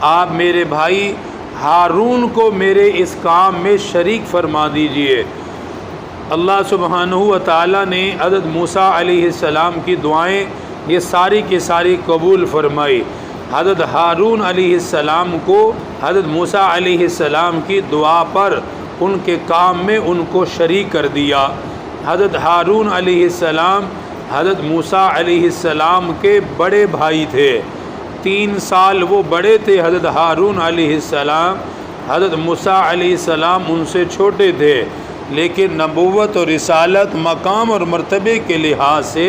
آپ میرے بھائی ہارون کو میرے اس کام میں شریک فرما دیجئے۔ اللہ سبحانہ و تعالیٰ نے حضرت موسیٰ علیہ السلام کی دعائیں یہ ساری کی ساری قبول فرمائی۔ حضرت ہارون علیہ السلام کو حضرت موسیٰ علیہ السلام کی دعا پر ان کے کام میں ان کو شریک کر دیا۔ حضرت ہارون علیہ السلام حضرت موسیٰ علیہ السلام کے بڑے بھائی تھے، 3 سال وہ بڑے تھے حضرت ہارون علیہ السلام، حضرت موسیٰ علیہ السلام ان سے چھوٹے تھے، لیکن نبوت اور رسالت مقام اور مرتبے کے لحاظ سے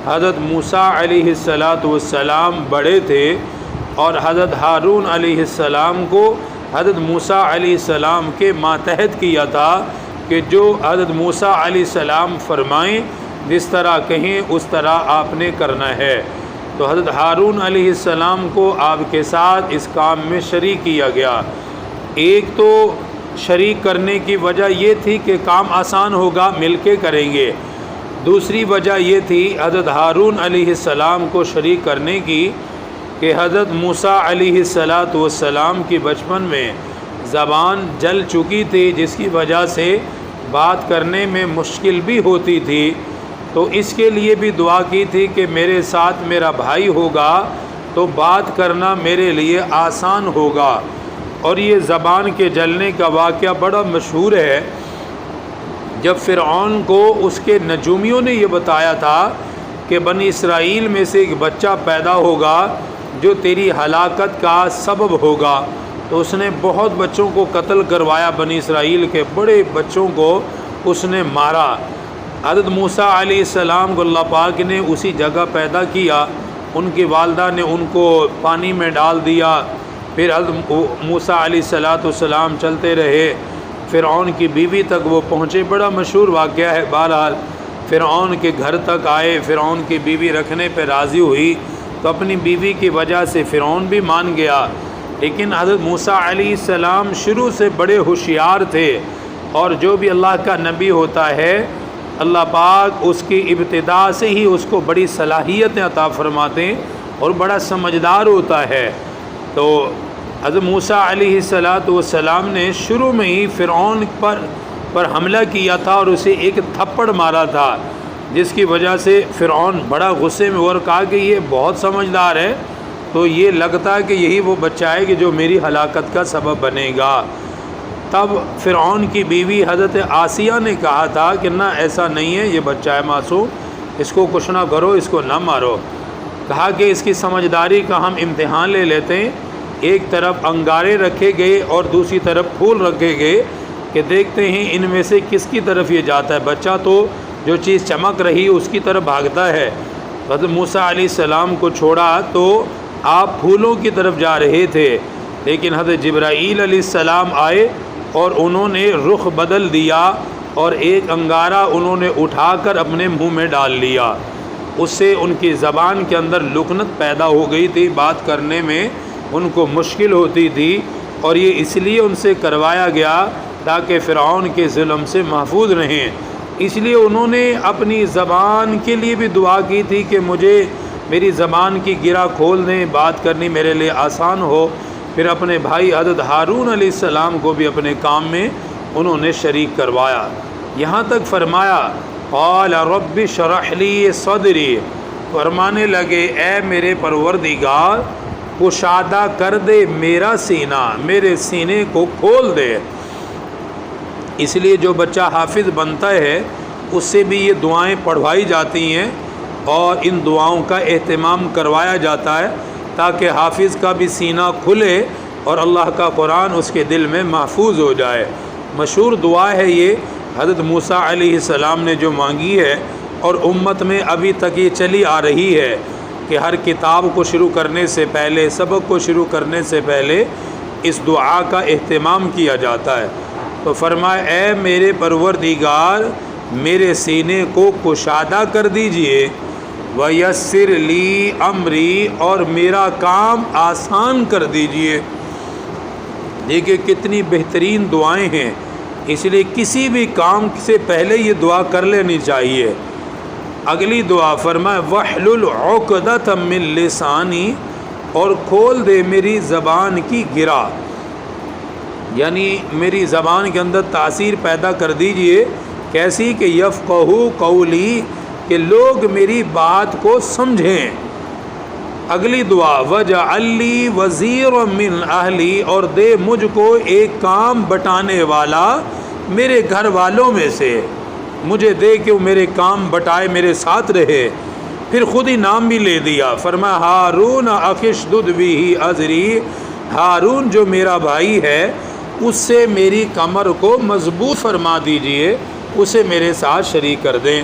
حضرت موسیٰ علیہ السلام بڑے تھے، اور حضرت ہارون علیہ السلام کو حضرت موسیٰ علیہ السلام کے ماتحت کیا تھا کہ جو حضرت موسیٰ علیہ السلام فرمائیں، جس طرح کہیں اس طرح آپ نے کرنا ہے۔ تو حضرت ہارون علیہ السلام کو آپ کے ساتھ اس کام میں شریک کیا گیا۔ ایک تو شریک کرنے کی وجہ یہ تھی کہ کام آسان ہوگا، مل کے کریں گے۔ دوسری وجہ یہ تھی حضرت ہارون علیہ السلام کو شریک کرنے کی کہ حضرت موسیٰ علیہ السلام کی بچپن میں زبان جل چکی تھی، جس کی وجہ سے بات کرنے میں مشکل بھی ہوتی تھی، تو اس کے لیے بھی دعا کی تھی کہ میرے ساتھ میرا بھائی ہوگا تو بات کرنا میرے لیے آسان ہوگا۔ اور یہ زبان کے جلنے کا واقعہ بڑا مشہور ہے۔ جب فرعون کو اس کے نجومیوں نے یہ بتایا تھا کہ بنی اسرائیل میں سے ایک بچہ پیدا ہوگا جو تیری ہلاکت کا سبب ہوگا، تو اس نے بہت بچوں کو قتل کروایا، بنی اسرائیل کے بڑے بچوں کو اس نے مارا۔ حضرت موسیٰ علیہ السلام کو اللہ پاک نے اسی جگہ پیدا کیا، ان کی والدہ نے ان کو پانی میں ڈال دیا، پھر حضرت موسیٰ علیہ السلام چلتے رہے، فرعون کی بیوی تک وہ پہنچے۔ بڑا مشہور واقعہ ہے۔ بہرحال فرعون کے گھر تک آئے، فرعون کی بیوی رکھنے پہ راضی ہوئی، تو اپنی بیوی کی وجہ سے فرعون بھی مان گیا، لیکن حضرت موسیٰ علیہ السلام شروع سے بڑے ہوشیار تھے، اور جو بھی اللہ کا نبی ہوتا ہے اللہ پاک اس کی ابتدا سے ہی اس کو بڑی صلاحیتیں عطا فرماتے ہیں اور بڑا سمجھدار ہوتا ہے۔ تو حضرت موسیٰ علیہ السلام نے شروع میں ہی فرعون پر حملہ کیا تھا اور اسے ایک تھپڑ مارا تھا، جس کی وجہ سے فرعون بڑا غصے میں اور کہا کہ یہ بہت سمجھدار ہے، تو یہ لگتا ہے کہ یہی وہ بچہ ہے کہ جو میری ہلاکت کا سبب بنے گا۔ تب فرعون کی بیوی حضرت آسیہ نے کہا تھا کہ نہ ایسا نہیں ہے، یہ بچہ ہے معصوم، اس کو کچھ نہ کرو، اس کو نہ مارو۔ کہا کہ اس کی سمجھداری کا ہم امتحان لے لیتے ہیں۔ ایک طرف انگارے رکھے گئے اور دوسری طرف پھول رکھے گئے کہ دیکھتے ہیں ان میں سے کس کی طرف یہ جاتا ہے۔ بچہ تو جو چیز چمک رہی اس کی طرف بھاگتا ہے۔ حضرت موسیٰ علیہ السلام کو چھوڑا تو آپ پھولوں کی طرف جا رہے تھے، لیکن حضرت جبرائیل علیہ السلام آئے اور انہوں نے رخ بدل دیا اور ایک انگارہ انہوں نے اٹھا کر اپنے منہ میں ڈال لیا۔ اس سے ان کی زبان کے اندر لکنت پیدا ہو گئی تھی، بات کرنے میں ان کو مشکل ہوتی تھی، اور یہ اس لیے ان سے کروایا گیا تاکہ فرعون کے ظلم سے محفوظ رہیں۔ اس لیے انہوں نے اپنی زبان کے لیے بھی دعا کی تھی کہ مجھے میری زبان کی گرہ کھول دیں، بات کرنی میرے لیے آسان ہو۔ پھر اپنے بھائی حضرت ہارون علیہ السلام کو بھی اپنے کام میں انہوں نے شریک کروایا۔ یہاں تک فرمایا قال رب اشرح لی صدری، فرمانے لگے اے میرے پروردگار کشادہ کر دے میرا سینہ، میرے سینے کو کھول دے۔ اس لیے جو بچہ حافظ بنتا ہے اس سے بھی یہ دعائیں پڑھوائی جاتی ہیں اور ان دعاؤں کا اہتمام کروایا جاتا ہے تاکہ حافظ کا بھی سینہ کھلے اور اللہ کا قرآن اس کے دل میں محفوظ ہو جائے۔ مشہور دعا ہے یہ، حضرت موسیٰ علیہ السلام نے جو مانگی ہے، اور امت میں ابھی تک یہ چلی آ رہی ہے کہ ہر کتاب کو شروع کرنے سے پہلے، سبق کو شروع کرنے سے پہلے اس دعا کا اہتمام کیا جاتا ہے۔ تو فرمائے اے میرے پروردگار میرے سینے کو کشادہ کر دیجئے، ویسر لی امری، اور میرا کام آسان کر دیجئے۔ دیکھیں کتنی بہترین دعائیں ہیں، اس لیے کسی بھی کام سے پہلے یہ دعا کر لینی چاہیے۔ اگلی دعا فرمائے وَاحْلُلْ عُقْدَةً مِّن لِّسَانِی، اور کھول دے میری زبان کی گرا، یعنی میری زبان کے اندر تاثیر پیدا کر دیجئے، کیسی کہ یفقہوا قولی، کہ لوگ میری بات کو سمجھیں۔ اگلی دعا وجعل لی وزیرا من اہلی، اور دے مجھ کو ایک کام بٹانے والا میرے گھر والوں میں سے، مجھے دے کہ وہ میرے کام بٹائے، میرے ساتھ رہے۔ پھر خود ہی نام بھی لے دیا، فرمایا ہارون اخی اشدد بہ اذری، ہارون جو میرا بھائی ہے اس سے میری کمر کو مضبوط فرما دیجئے، اسے میرے ساتھ شریک کر دیں۔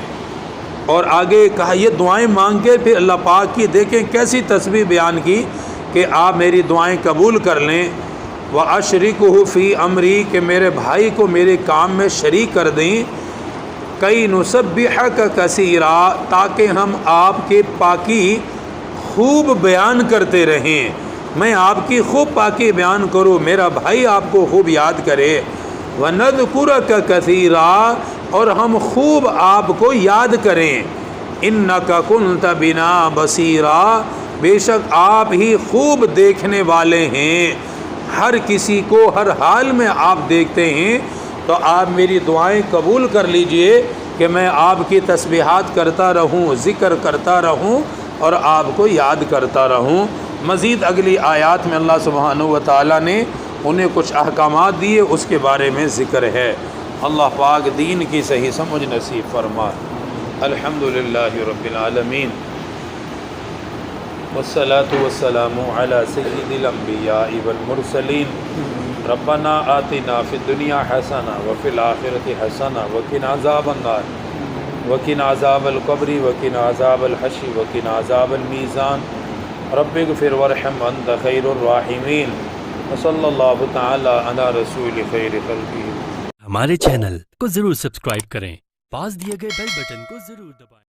اور آگے کہا یہ دعائیں مانگ کے پھر اللہ پاک کی دیکھیں کیسی تسبیح بیان کی کہ آپ میری دعائیں قبول کر لیں۔ وَأَشْرِكُهُ فِي أَمْرِي، کہ میرے بھائی کو میرے کام میں شریک کر دیں۔ کئی نُسَبِّحَكَ كَثِيرًا، تاکہ ہم آپ کے پاکی خوب بیان کرتے رہیں، میں آپ کی خوب پاکی بیان کروں، میرا بھائی آپ کو خوب یاد کرے۔ وَنَذْكُرَكَ كَثِيرًا، اور ہم خوب آپ کو یاد کریں۔ اِنَّكَ كُنْتَ بِنَا بَصِيرًا، بے شک آپ ہی خوب دیکھنے والے ہیں، ہر کسی کو ہر حال میں آپ دیکھتے ہیں۔ تو آپ میری دعائیں قبول کر لیجئے کہ میں آپ کی تسبیحات کرتا رہوں، ذکر کرتا رہوں اور آپ کو یاد کرتا رہوں۔ مزید اگلی آیات میں اللہ سبحانہ و تعالیٰ نے انہیں کچھ احکامات دیے، اس کے بارے میں ذکر ہے۔ اللہ پاک دین کی صحیح سمجھ نصیب فرما۔ الحمدللہ رب العالمین، والصلاة والسلام علی سید الانبیاء والمرسلین۔ ربنا آتنا فی الدنیا حسنہ وفی الآخرۃ حسنہ وقنا عذاب النار وقنا عذاب القبر وقنا عذاب الحشر وقنا عذاب المیزان۔ رب اغفر وارحم انت خیر الراحمین، وصلی اللہ تعالی علی رسول خیر خلقہ۔ ہمارے چینل کو ضرور سبسکرائب کریں، پاس دیے گئے بیل بٹن کو ضرور دبائیں۔